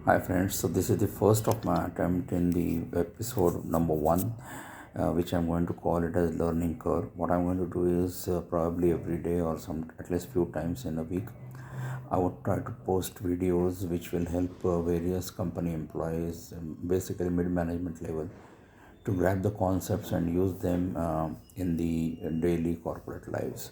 Hi friends, so this is the first of my attempt in the episode number one, which I'm going to call it as learning curve. What I'm going to do is probably every day or some at least few times in a week, I would try to post videos which will help various company employees, basically mid management level, to grab the concepts and use them in the daily corporate lives.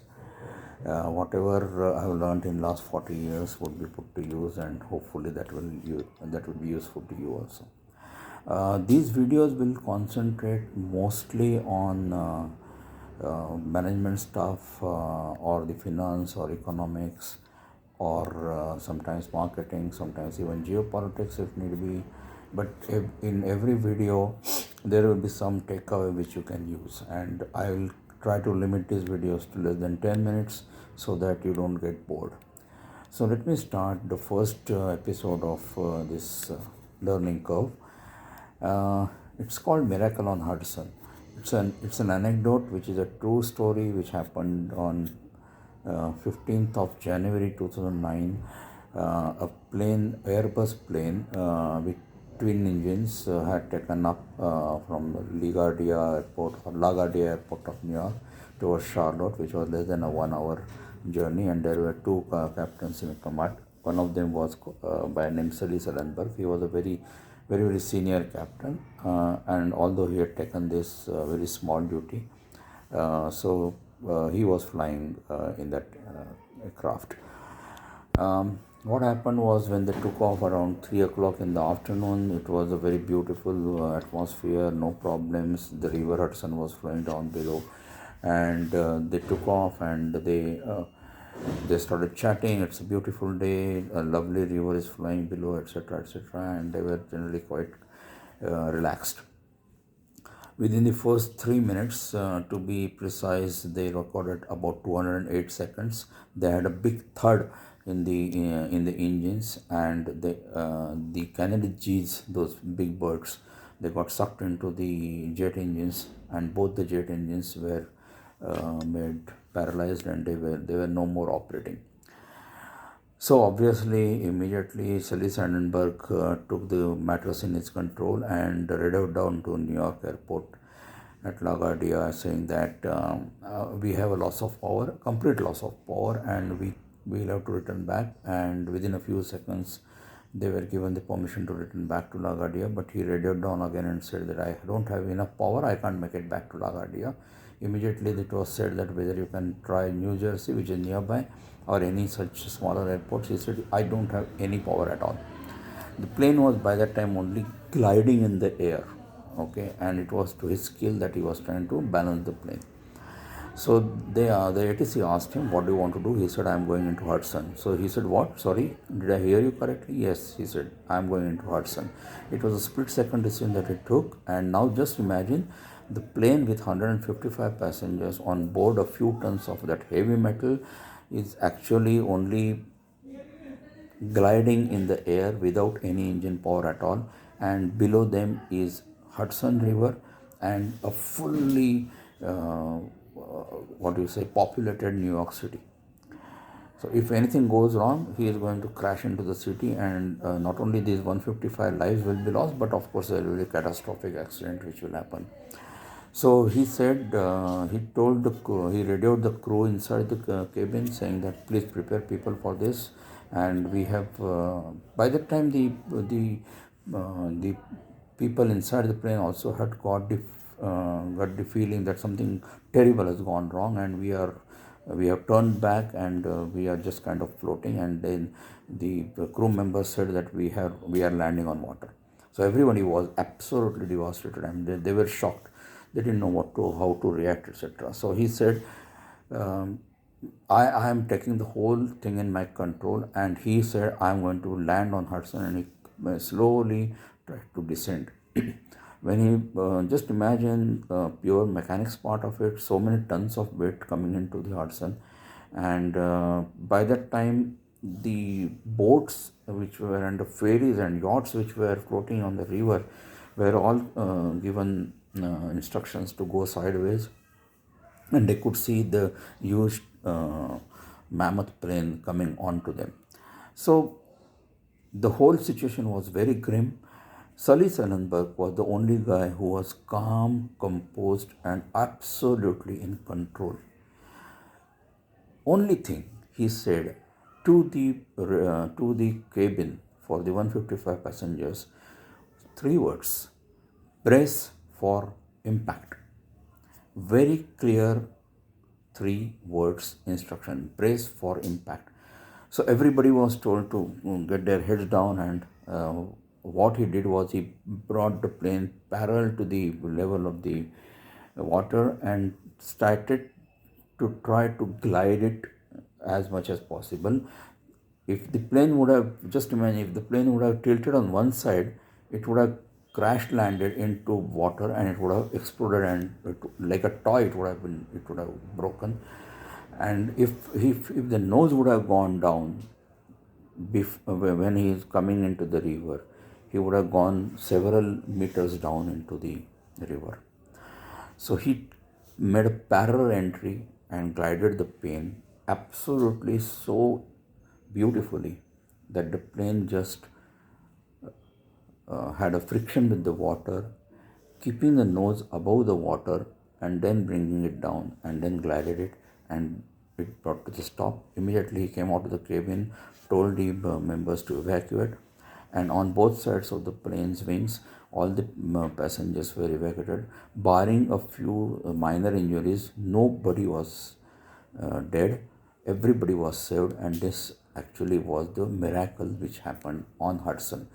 Whatever I have learned in last 40 years would be put to use, and hopefully that will be useful to you also. These videos will concentrate mostly on management stuff or the finance or economics or sometimes marketing, sometimes even geopolitics if need be. But in every video, there will be some takeaway which you can use, and I will try to limit these videos to less than 10 minutes so that you don't get bored. So let me start the first episode of this learning curve. It's called Miracle on Hudson. It's an anecdote which is a true story which happened on 15th of January 2009. A plane, Airbus plane with twin engines had taken up from LaGuardia Airport of New York towards Charlotte, which was less than a 1 hour journey, and there were two captains in command. One of them was by name Sully Sullenberg. He was a very senior captain, and although he had taken this very small duty, he was flying in that craft. What happened was when they took off around 3 o'clock in the afternoon, it was a very beautiful atmosphere, no problems. The river Hudson was flowing down below, and they took off and they started chatting. It's a beautiful day, a lovely river is flowing below, etc., etc., and they were generally quite relaxed. Within the first 3 minutes, to be precise, they recorded about 208 seconds. They had a big thud in the engines, and the Kennedy G's, those big birds, they got sucked into the jet engines, and both the jet engines were made paralyzed, and they were no more operating. So obviously, immediately, Sully Sandenberg took the matters in his control and radioed down to New York Airport at LaGuardia, saying that we have a loss of power, complete loss of power, and we will have to return back. And within a few seconds, they were given the permission to return back to LaGuardia. But he radioed down again and said that I don't have enough power, I can't make it back to LaGuardia. Immediately, it was said that whether you can try New Jersey, which is nearby, or any such smaller airports. He said, I don't have any power at all. The plane was by that time only gliding in the air, okay, and it was to his skill that he was trying to balance the plane. So the ATC asked him, what do you want to do? He said, I'm going into Hudson. So he said, what? Sorry, did I hear you correctly? Yes, he said, I'm going into Hudson. It was a split second decision that it took. And now just imagine the plane with 155 passengers on board, a few tons of that heavy metal, is actually only gliding in the air without any engine power at all, and below them is Hudson River and a fully what do you say populated New York City. So if anything goes wrong, he is going to crash into the city, and not only these 155 lives will be lost, but of course there will be a catastrophic accident which will happen. So he said, he radioed the crew inside the cabin, saying that please prepare people for this. And we have, by that time, the people inside the plane also had got the feeling that something terrible has gone wrong, and we have turned back, and we are just kind of floating. And then the crew members said that we are landing on water. So everybody was absolutely devastated, and they were shocked. They didn't know how to react, etc. So he said, um, I am taking the whole thing in my control. And he said, I'm going to land on Hudson, and he slowly tried to descend. When he just imagine pure mechanics part of it, so many tons of weight coming into the Hudson, and by that time the boats which were, and the ferries and yachts which were floating on the river were all given instructions to go sideways, and they could see the huge mammoth plane coming onto them. So The whole situation was very grim. Sully Sullenberg was the only guy who was calm, composed, and absolutely in control. Only thing he said to the cabin for the 155 passengers, three words: brace for impact. Very clear three words instruction: brace for impact. So everybody was told to get their heads down, and what he did was he brought the plane parallel to the level of the water and started to try to glide it as much as possible. If the plane would have, just imagine, if the plane would have tilted on one side, it would have crash landed into water and it would have exploded, and like a toy, it would have broken. And if the nose would have gone down when he is coming into the river, he would have gone several meters down into the river. So he made a parallel entry and glided the plane absolutely so beautifully that the plane just had a friction with the water, keeping the nose above the water and then bringing it down, and then glided it, and it brought to the stop. Immediately he came out of the cabin, told the members to evacuate, and on both sides of the plane's wings, all the passengers were evacuated, barring a few minor injuries. Nobody was dead. Everybody was saved, and this actually was the miracle which happened on Hudson.